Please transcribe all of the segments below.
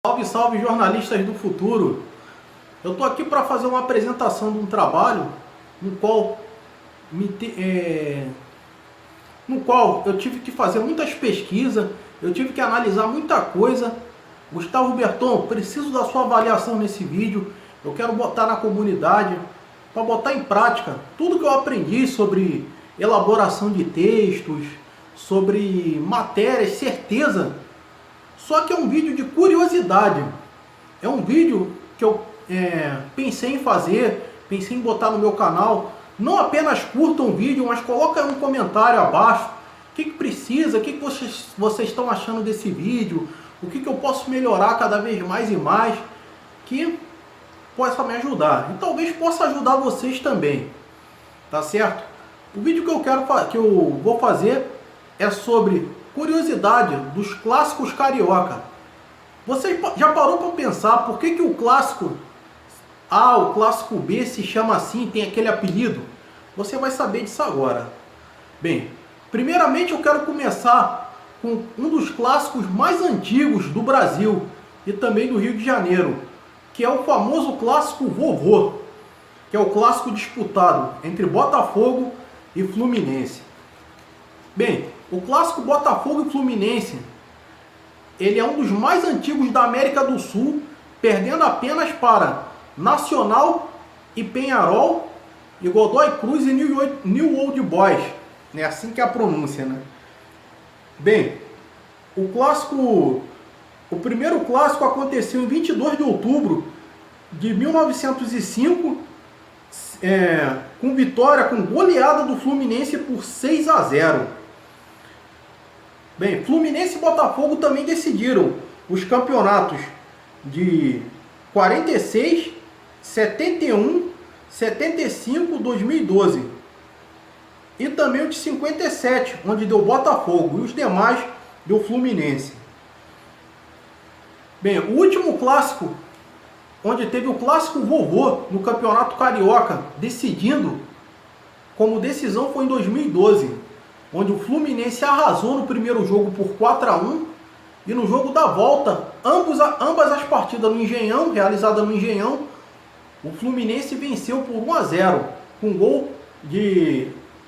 Salve, salve jornalistas do futuro! Eu estou aqui para fazer uma apresentação de um trabalho no qual eu tive que fazer muitas pesquisas, eu tive que analisar muita coisa. Gustavo Berton, preciso da sua avaliação nesse vídeo. Eu quero botar na comunidade, para botar em prática tudo que eu aprendi sobre elaboração de textos, sobre matérias, certeza. Só que é um vídeo de curiosidade. É um vídeo que eu pensei em fazer, pensei em botar no meu canal. Não apenas curtam o vídeo, mas coloca um comentário abaixo. O que precisa, o que vocês estão achando desse vídeo, o que eu posso melhorar cada vez mais e mais, que possa me ajudar. E talvez possa ajudar vocês também. Tá certo? O vídeo que eu vou fazer é sobre curiosidade dos clássicos carioca. Você já parou para pensar por que o clássico A, o clássico B se chama assim, tem aquele apelido? Você vai saber disso agora. Bem, primeiramente eu quero começar com um dos clássicos mais antigos do Brasil e também do Rio de Janeiro, que é o famoso clássico Vovô, que é o clássico disputado entre Botafogo e Fluminense. Bem, o clássico Botafogo e Fluminense, ele é um dos mais antigos da América do Sul, perdendo apenas para Nacional e Peñarol, e Godoy Cruz e New Old Boys. É assim que é a pronúncia, né? Bem, o primeiro clássico aconteceu em 22 de outubro de 1905, com vitória, com goleada do Fluminense por 6-0. Bem, Fluminense e Botafogo também decidiram os campeonatos de 46, 71, 75, 2012. E também o de 57, onde deu Botafogo, e os demais deu Fluminense. Bem, o último clássico, onde teve o clássico Vovô no Campeonato Carioca, decidindo, como decisão, foi em 2012. Onde o Fluminense arrasou no primeiro jogo por 4-1 e no jogo da volta, ambas as partidas no Engenhão, realizadas no Engenhão, o Fluminense venceu por 1-0, com gol de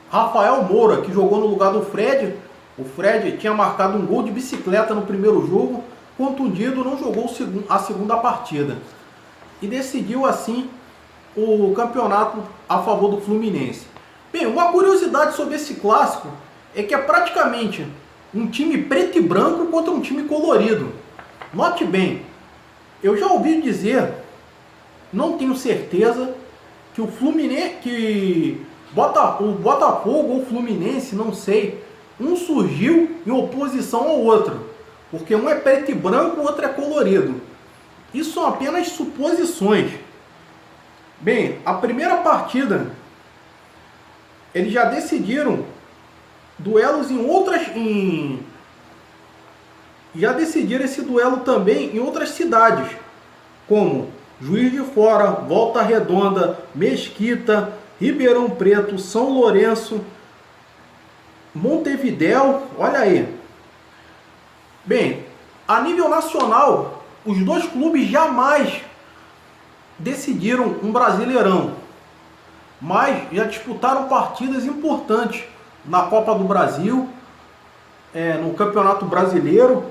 Rafael Moura, que jogou no lugar do Fred. O Fred tinha marcado um gol de bicicleta no primeiro jogo, contundido, não jogou a segunda partida. E decidiu assim o campeonato a favor do Fluminense. Bem, uma curiosidade sobre esse clássico é que é praticamente um time preto e branco contra um time colorido. Note bem, eu já ouvi dizer, não tenho certeza, que o Botafogo ou o Fluminense, não sei, um surgiu em oposição ao outro, porque um é preto e branco, o outro é colorido. Isso são apenas suposições. Bem, a primeira partida, eles já decidiram duelos já decidiram esse duelo também em outras cidades, como Juiz de Fora, Volta Redonda, Mesquita, Ribeirão Preto, São Lourenço, Montevidéu, olha aí. Bem, a nível nacional, os dois clubes jamais decidiram um Brasileirão, mas já disputaram partidas importantes na Copa do Brasil, no Campeonato Brasileiro,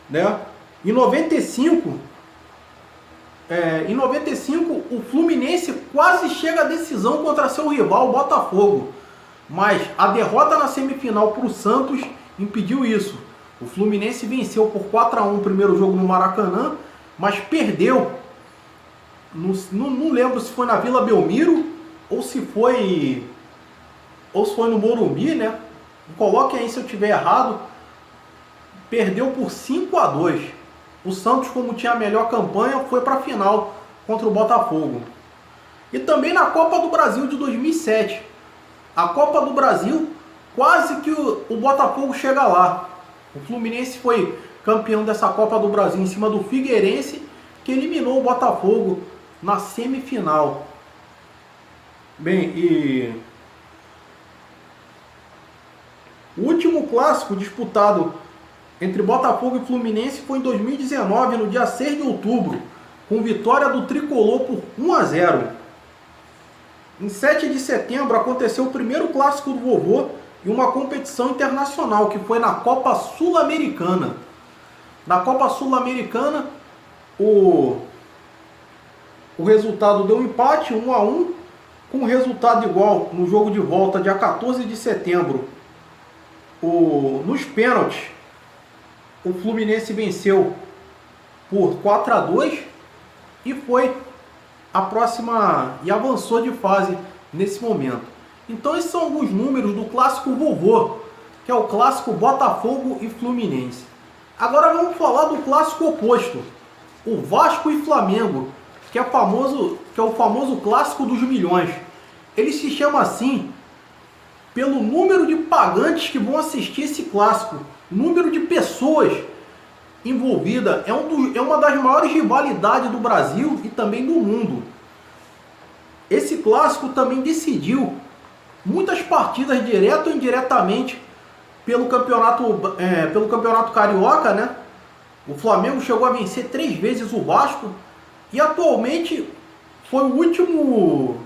né? Em 95, o Fluminense quase chega à decisão contra seu rival, o Botafogo, mas a derrota na semifinal para o Santos impediu isso. O Fluminense venceu por 4-1 o primeiro jogo no Maracanã, mas perdeu, não lembro se foi na Vila Belmiro ou se foi no Morumbi, né? Coloquem aí se eu estiver errado. Perdeu por 5-2. O Santos, como tinha a melhor campanha, foi para a final contra o Botafogo. E também na Copa do Brasil de 2007. A Copa do Brasil, quase que o Botafogo chega lá. O Fluminense foi campeão dessa Copa do Brasil em cima do Figueirense, que eliminou o Botafogo na semifinal. Bem, e o último clássico disputado entre Botafogo e Fluminense foi em 2019, no dia 6 de outubro, com vitória do Tricolor por 1-0. Em 7 de setembro aconteceu o primeiro clássico do vovô em uma competição internacional, que foi na Copa Sul-Americana. Na Copa Sul-Americana, o resultado deu um empate, 1-1, com resultado igual no jogo de volta, dia 14 de setembro. Nos pênaltis, o Fluminense venceu por 4-2 e foi a próxima e avançou de fase nesse momento. Então esses são alguns números do clássico vovô, que é o clássico Botafogo e Fluminense. Agora vamos falar do clássico oposto, o Vasco e Flamengo, que é o famoso clássico dos milhões. Ele se chama assim pelo número de pagantes que vão assistir esse clássico, número de pessoas envolvidas. É uma das maiores rivalidades do Brasil e também do mundo. Esse clássico também decidiu muitas partidas, direto ou indiretamente, pelo campeonato carioca, né? O Flamengo chegou a vencer 3 vezes o Vasco e atualmente foi o último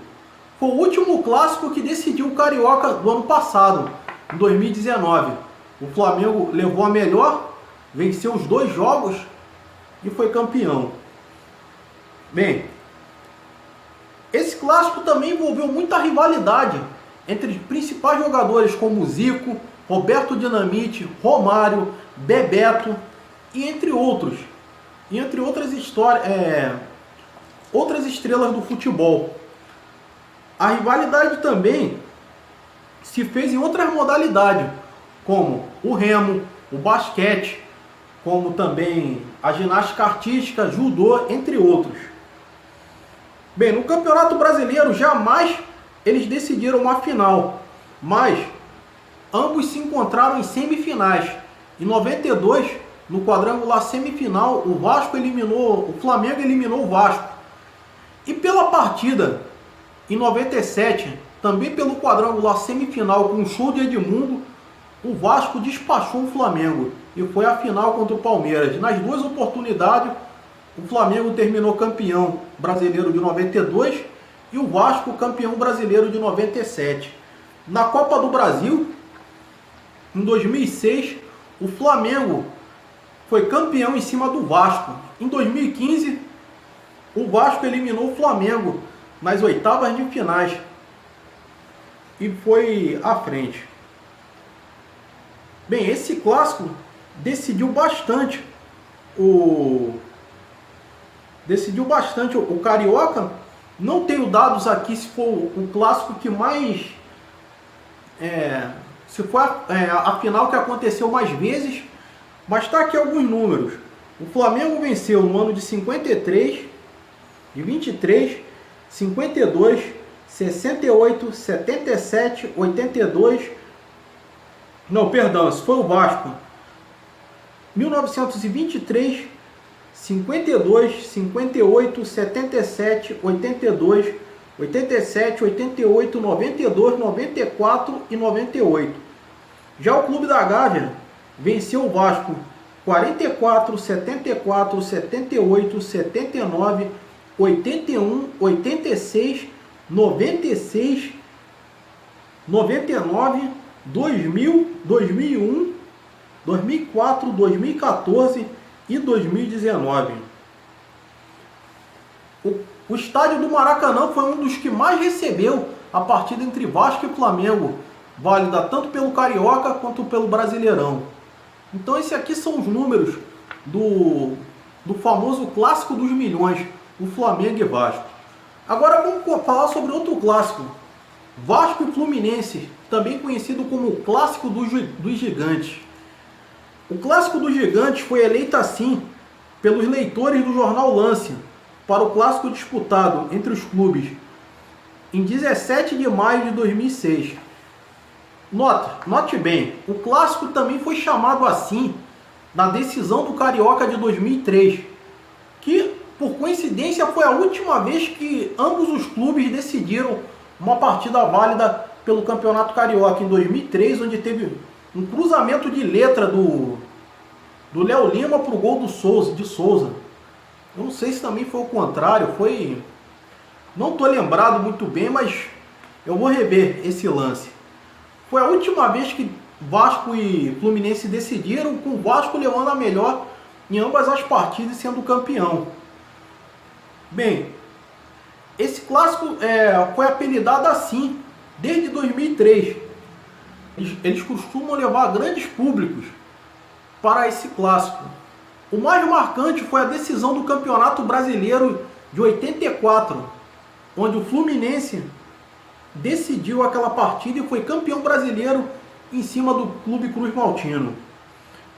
clássico que decidiu o Carioca do ano passado, em 2019. O Flamengo levou a melhor, venceu os 2 jogos e foi campeão. Bem, esse clássico também envolveu muita rivalidade entre os principais jogadores como Zico, Roberto Dinamite, Romário, Bebeto e entre outros. E entre outras outras estrelas do futebol. A rivalidade também se fez em outras modalidades, como o remo, o basquete, como também a ginástica artística, judô, entre outros. Bem, no Campeonato Brasileiro jamais eles decidiram uma final, mas ambos se encontraram em semifinais. Em 92, no quadrangular semifinal, o Flamengo eliminou o Vasco. E pela partida em 97, também pelo quadrangular semifinal com o show de Edmundo, o Vasco despachou o Flamengo e foi a final contra o Palmeiras. Nas 2 oportunidades, o Flamengo terminou campeão brasileiro de 92 e o Vasco campeão brasileiro de 97. Na Copa do Brasil, em 2006, o Flamengo foi campeão em cima do Vasco. Em 2015, o Vasco eliminou o Flamengo nas oitavas de finais e foi à frente. Bem, esse clássico decidiu bastante o Carioca. Não tenho dados aqui se for o clássico que mais se foi a final que aconteceu mais vezes, mas está aqui alguns números. O Flamengo venceu no ano de 53, de 23, 52, 68, 77, 82. Não, perdão, esse foi o Vasco. 1923, 52, 58, 77, 82, 87, 88, 92, 94 e 98. Já o Clube da Gávea venceu o Vasco 44, 74, 78, 79, 81, 86, 96, 99, 2000, 2001, 2004, 2014 e 2019. O estádio do Maracanã foi um dos que mais recebeu a partida entre Vasco e Flamengo, válida tanto pelo Carioca quanto pelo Brasileirão. Então esses aqui são os números do famoso clássico dos milhões, o Flamengo e Vasco. Agora vamos falar sobre outro clássico, Vasco e Fluminense, também conhecido como o clássico dos gigantes. O clássico dos gigantes foi eleito assim pelos leitores do jornal Lance para o clássico disputado entre os clubes em 17 de maio de 2006. Note bem, o clássico também foi chamado assim na decisão do Carioca de 2003, que por coincidência foi a última vez que ambos os clubes decidiram uma partida válida pelo Campeonato Carioca, em 2003, onde teve um cruzamento de letra do Léo Lima para o gol do Souza, de Souza. Eu não sei se também foi o contrário, foi... Não estou lembrado muito bem, mas eu vou rever esse lance. Foi a última vez que Vasco e Fluminense decidiram, com o Vasco levando a melhor em ambas as partidas e sendo campeão. Bem, esse clássico foi apelidado assim desde 2003. Eles costumam levar grandes públicos para esse clássico. O mais marcante foi a decisão do Campeonato Brasileiro de 84, onde o Fluminense decidiu aquela partida e foi campeão brasileiro em cima do Clube Cruz Maltino.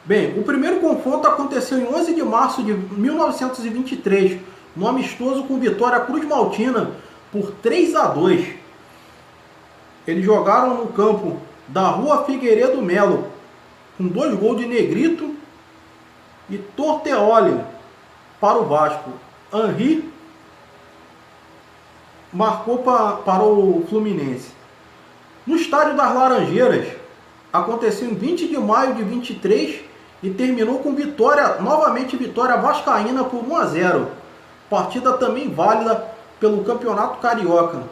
Bem, o primeiro confronto aconteceu em 11 de março de 1923, no amistoso com vitória Cruz Maltina por 3-2. Eles jogaram no campo da Rua Figueiredo Melo, com 2 gols de Negrito e Torteoli para o Vasco. Henri marcou para o Fluminense. No Estádio das Laranjeiras, aconteceu em 20 de maio de 23 e terminou com vitória, novamente vitória vascaína por 1-0. Partida também válida pelo Campeonato Carioca.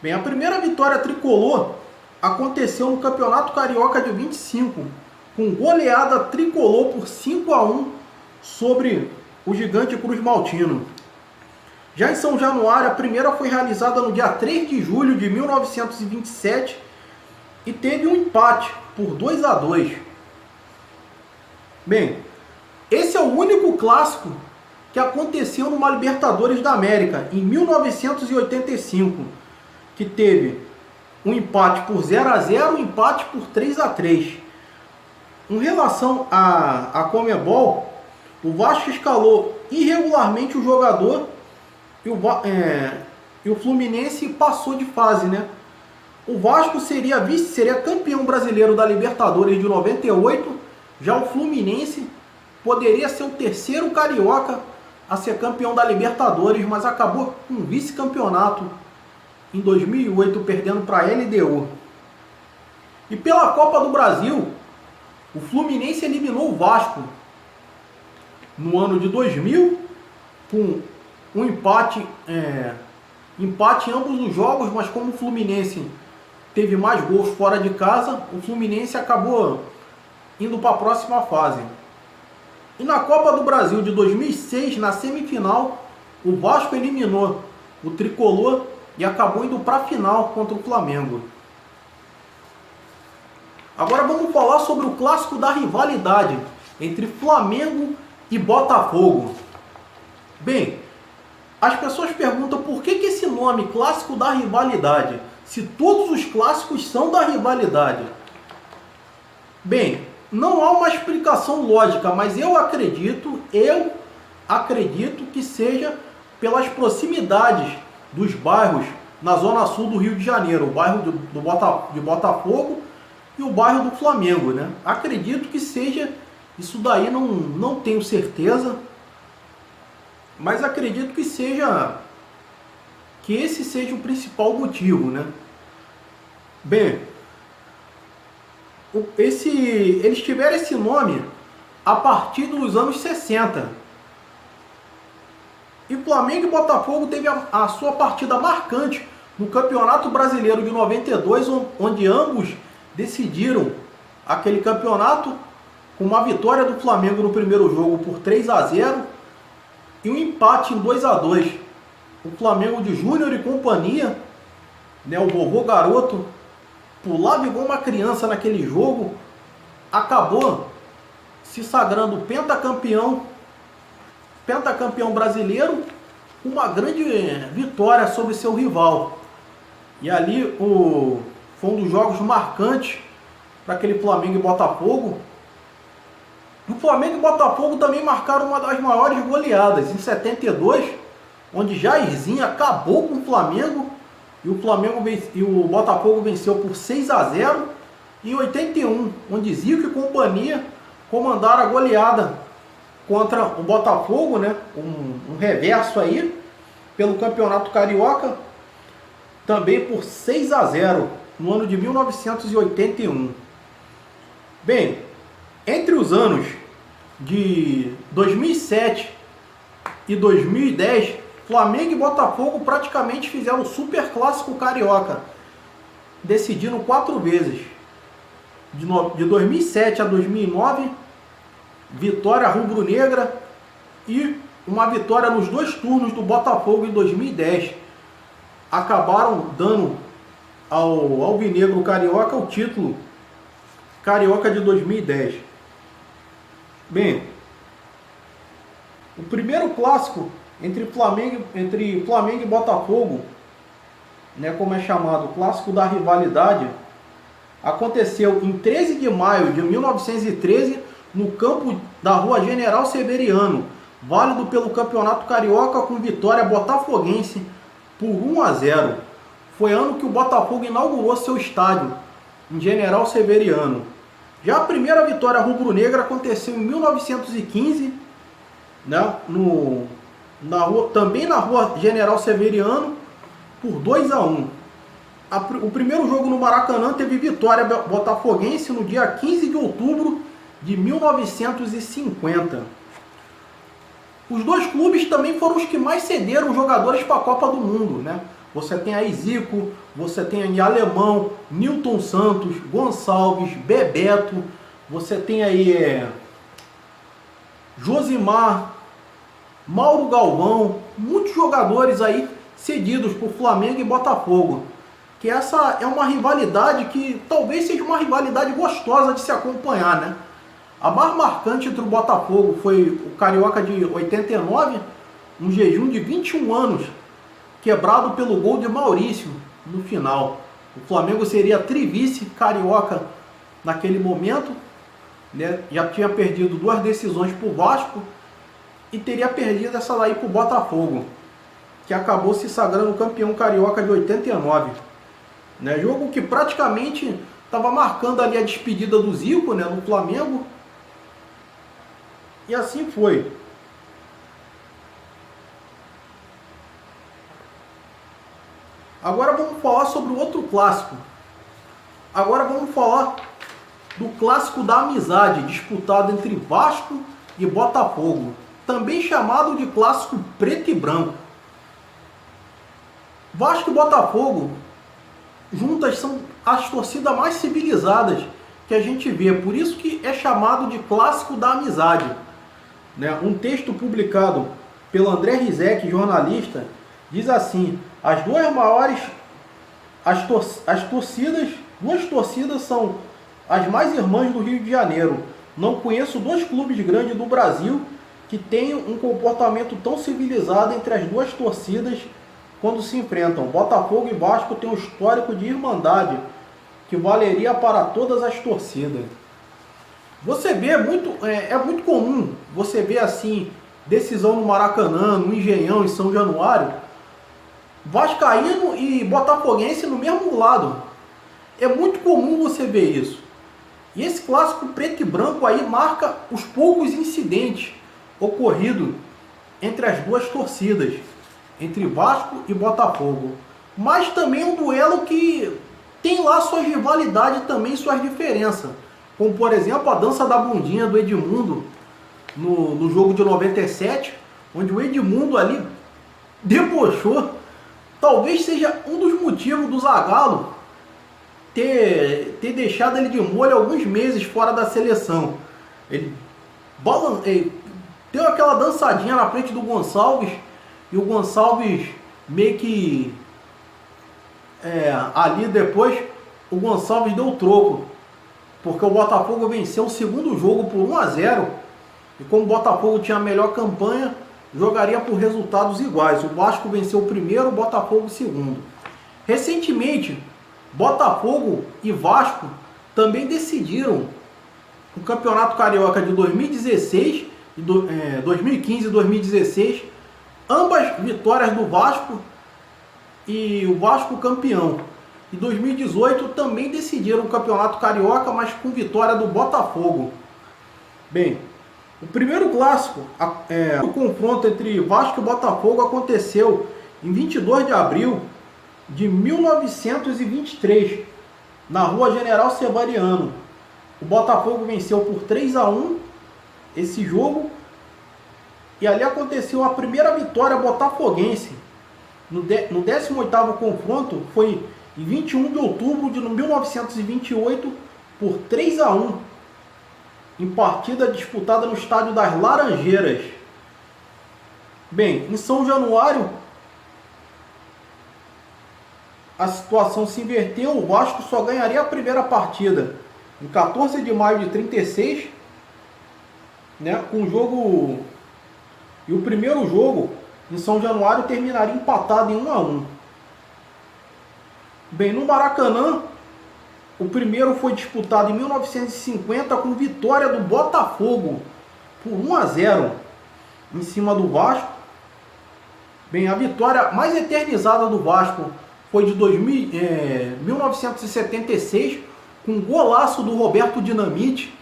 Bem, a primeira vitória tricolor aconteceu no Campeonato Carioca de 25, com goleada tricolor por 5-1 sobre o gigante Cruz Maltino. Já em São Januário, a primeira foi realizada no dia 3 de julho de 1927 e teve um empate por 2-2. Bem, esse é o único clássico que aconteceu numa Libertadores da América, em 1985, que teve um empate por 0-0 e um empate por 3-3. Em relação à Conmebol, o Vasco escalou irregularmente o jogador e o Fluminense passou de fase, né? O Vasco seria campeão brasileiro da Libertadores de 98, já o Fluminense poderia ser o terceiro carioca a ser campeão da Libertadores, mas acabou com vice-campeonato em 2008, perdendo para a LDU. E pela Copa do Brasil, o Fluminense eliminou o Vasco no ano de 2000, com um empate em ambos os jogos, mas como o Fluminense teve mais gols fora de casa, o Fluminense acabou indo para a próxima fase. E na Copa do Brasil de 2006, na semifinal, o Vasco eliminou o Tricolor e acabou indo para a final contra o Flamengo. Agora vamos falar sobre o clássico da rivalidade entre Flamengo e Botafogo. Bem, as pessoas perguntam por que esse nome clássico da rivalidade, se todos os clássicos são da rivalidade. Bem, não há uma explicação lógica, mas eu acredito que seja pelas proximidades dos bairros na zona sul do Rio de Janeiro, o bairro de Botafogo e o bairro do Flamengo, né? Acredito que seja isso daí, não tenho certeza, mas acredito que esse seja o principal motivo, né? Bem, eles tiveram esse nome a partir dos anos 60. E Flamengo e Botafogo teve a sua partida marcante no Campeonato Brasileiro de 92, onde ambos decidiram aquele campeonato com uma vitória do Flamengo no primeiro jogo por 3-0 e um empate em 2-2. O Flamengo de Júnior e companhia, né, o vovô garoto, pulava igual uma criança naquele jogo, acabou se sagrando pentacampeão brasileiro, uma grande vitória sobre seu rival. E ali foi um dos jogos marcantes para aquele Flamengo e Botafogo. O Flamengo e Botafogo também marcaram uma das maiores goleadas, em 72, onde Jairzinho acabou com o Flamengo e o Botafogo venceu por 6-0. E em 81, onde Zico e companhia comandaram a goleada contra o Botafogo, né? Um reverso aí pelo Campeonato Carioca, também por 6-0 no ano de 1981. Bem, entre os anos de 2007 e 2010, Flamengo e Botafogo praticamente fizeram o super clássico carioca, decidindo 4 vezes. De 2007 a 2009, vitória rubro-negra e uma vitória nos 2 turnos do Botafogo em 2010. Acabaram dando ao alvinegro carioca o título carioca de 2010. Bem, o primeiro clássico entre Flamengo e Botafogo, né, como é chamado, o clássico da rivalidade, aconteceu em 13 de maio de 1913 no campo da Rua General Severiano, válido pelo Campeonato Carioca com vitória botafoguense por 1-0. Foi ano que o Botafogo inaugurou seu estádio, em General Severiano. Já a primeira vitória rubro-negra aconteceu em 1915, né, também na Rua General Severiano, por 2-1. O primeiro jogo no Maracanã teve vitória botafoguense no dia 15 de outubro de 1950. Os 2 clubes também foram os que mais cederam jogadores para a Copa do Mundo, né? Você tem aí Zico, você tem aí Alemão, Nilton Santos, Gonçalves, Bebeto, você tem aí Josimar, Mauro Galvão, muitos jogadores aí cedidos por Flamengo e Botafogo. Que essa é uma rivalidade que talvez seja uma rivalidade gostosa de se acompanhar, né? A mais marcante entre o Botafogo foi o Carioca de 89, um jejum de 21 anos, quebrado pelo gol de Maurício no final. O Flamengo seria trivice carioca naquele momento, né? Já tinha perdido 2 decisões para o Vasco e teria perdido essa daí para o Botafogo, que acabou se sagrando campeão carioca de 89. Né? Jogo que praticamente estava marcando ali a despedida do Zico, né, no Flamengo. E assim foi. Agora vamos falar sobre o outro clássico. Agora vamos falar do clássico da amizade, disputado entre Vasco e Botafogo, também chamado de clássico preto e branco. Vasco e Botafogo juntas são as torcidas mais civilizadas que a gente vê, por isso que é chamado de clássico da amizade. Né? Um texto publicado pelo André Rizek, jornalista, diz assim: as duas maiores, duas torcidas são as mais irmãs do Rio de Janeiro. Não conheço 2 clubes grandes do Brasil que tenham um comportamento tão civilizado entre as duas torcidas quando se enfrentam. Botafogo e Vasco têm um histórico de irmandade que valeria para todas as torcidas. Você vê é muito comum você ver assim, decisão no Maracanã, no Engenhão, em São Januário, vascaíno e botafoguense no mesmo lado. É muito comum você ver isso. E esse clássico preto e branco aí marca os poucos incidentes ocorridos entre as duas torcidas, entre Vasco e Botafogo. Mas também um duelo que tem lá suas rivalidades e também suas diferenças. Como, por exemplo, a dança da bundinha do Edmundo no jogo de 97, onde o Edmundo ali debochou. Talvez seja um dos motivos do Zagallo ter deixado ele de molho alguns meses fora da seleção. Ele deu aquela dançadinha na frente do Gonçalves e o Gonçalves meio que ali depois o Gonçalves deu o troco, porque o Botafogo venceu o segundo jogo por 1-0 e como o Botafogo tinha a melhor campanha, jogaria por resultados iguais. O Vasco venceu o primeiro, o Botafogo o segundo. Recentemente, Botafogo e Vasco também decidiram o Campeonato Carioca de 2016, 2015 e 2016, ambas vitórias do Vasco e o Vasco campeão. Em 2018 também decidiram o Campeonato Carioca, mas com vitória do Botafogo. Bem, o primeiro clássico, o confronto entre Vasco e Botafogo aconteceu em 22 de abril de 1923, na Rua General Severiano. O Botafogo venceu por 3-1 esse jogo. E ali aconteceu a primeira vitória botafoguense. No 18º confronto, foi em 21 de outubro de 1928, por 3-1, em partida disputada no estádio das Laranjeiras. Bem, em São Januário, a situação se inverteu. O Vasco só ganharia a primeira partida em 14 de maio de 36, né, com o jogo... E o primeiro jogo em São Januário terminaria empatado em 1-1. Bem, no Maracanã, o primeiro foi disputado em 1950 com vitória do Botafogo por 1-0 em cima do Vasco. Bem, a vitória mais eternizada do Vasco foi de 1976, com um golaço do Roberto Dinamite,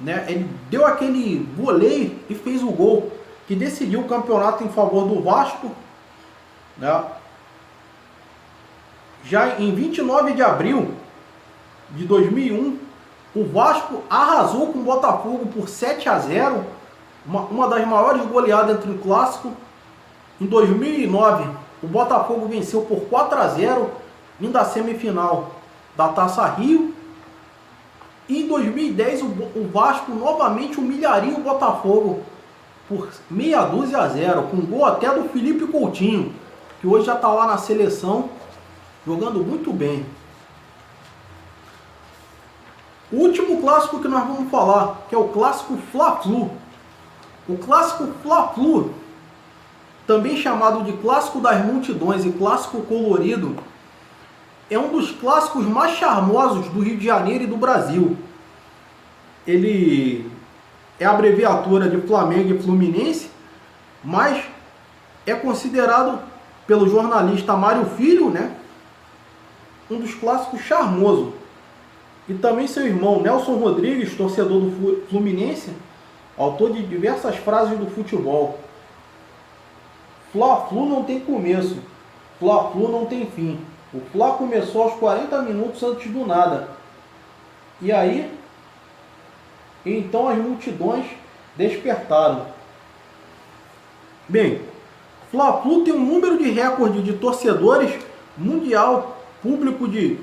né? Ele deu aquele voleio e fez o gol que decidiu o campeonato em favor do Vasco, né? Já em 29 de abril de 2001, o Vasco arrasou com o Botafogo por 7-0, uma das maiores goleadas entre o clássico. Em 2009, o Botafogo venceu por 4-0, indo à semifinal da Taça Rio. E em 2010, o Vasco novamente humilharia o Botafogo por 6-0, com gol até do Felipe Coutinho, que hoje já está lá na seleção, jogando muito bem. O último clássico que nós vamos falar, que é o clássico Fla-Flu. O clássico Fla-Flu, também chamado de clássico das multidões e clássico colorido, é um dos clássicos mais charmosos do Rio de Janeiro e do Brasil. Ele é a abreviatura de Flamengo e Fluminense, mas é considerado pelo jornalista Mário Filho, né, um dos clássicos charmosos. E também seu irmão Nelson Rodrigues, torcedor do Fluminense, autor de diversas frases do futebol. Fla-Flu não tem começo, Fla-Flu não tem fim. O Fla começou aos 40 minutos antes do nada. E aí, então as multidões despertaram. Bem, Fla-Flu tem um número de recorde de torcedores mundial, público de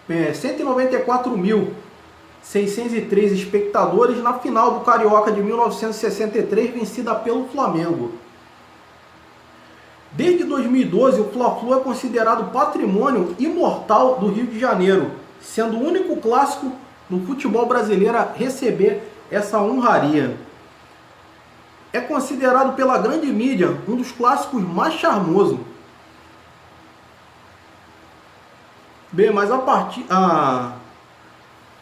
194.603 espectadores na final do Carioca de 1963, vencida pelo Flamengo. Desde 2012, o Fla-Flu é considerado patrimônio imortal do Rio de Janeiro, sendo o único clássico no futebol brasileiro a receber essa honraria. É considerado pela grande mídia um dos clássicos mais charmosos. Bem, mas a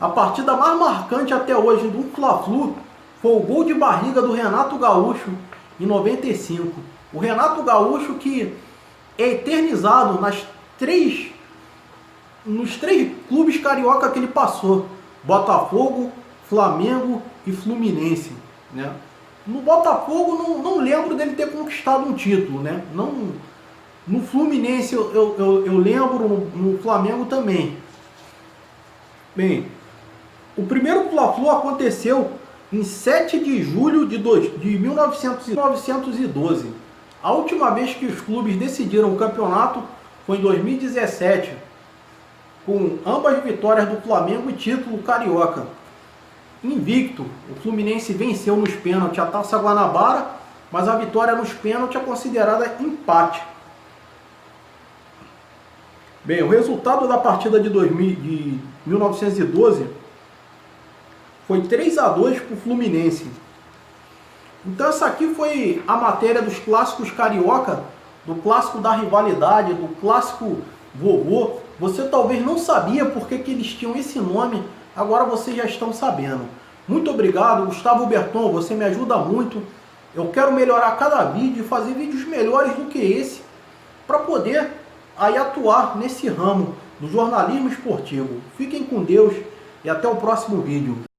partida mais marcante até hoje do Fla-Flu foi o gol de barriga do Renato Gaúcho em 95. O Renato Gaúcho, que é eternizado nos três clubes carioca que ele passou: Botafogo, Flamengo e Fluminense, né? No Botafogo não lembro dele ter conquistado um título, né? No Fluminense eu lembro, no Flamengo também. Bem, o primeiro Fla-Flu aconteceu em 7 de julho de 1912. A última vez que os clubes decidiram o campeonato foi em 2017, com ambas vitórias do Flamengo e título carioca. Invicto, o Fluminense venceu nos pênaltis a Taça Guanabara, mas a vitória nos pênaltis é considerada empate. Bem, o resultado da partida de 1912 foi 3-2 para o Fluminense. Então essa aqui foi a matéria dos clássicos carioca, do clássico da rivalidade, do clássico vovô. Você talvez não sabia por que eles tinham esse nome, agora vocês já estão sabendo. Muito obrigado, Gustavo Berton, você me ajuda muito. Eu quero melhorar cada vídeo e fazer vídeos melhores do que esse, para poder aí atuar nesse ramo do jornalismo esportivo. Fiquem com Deus e até o próximo vídeo.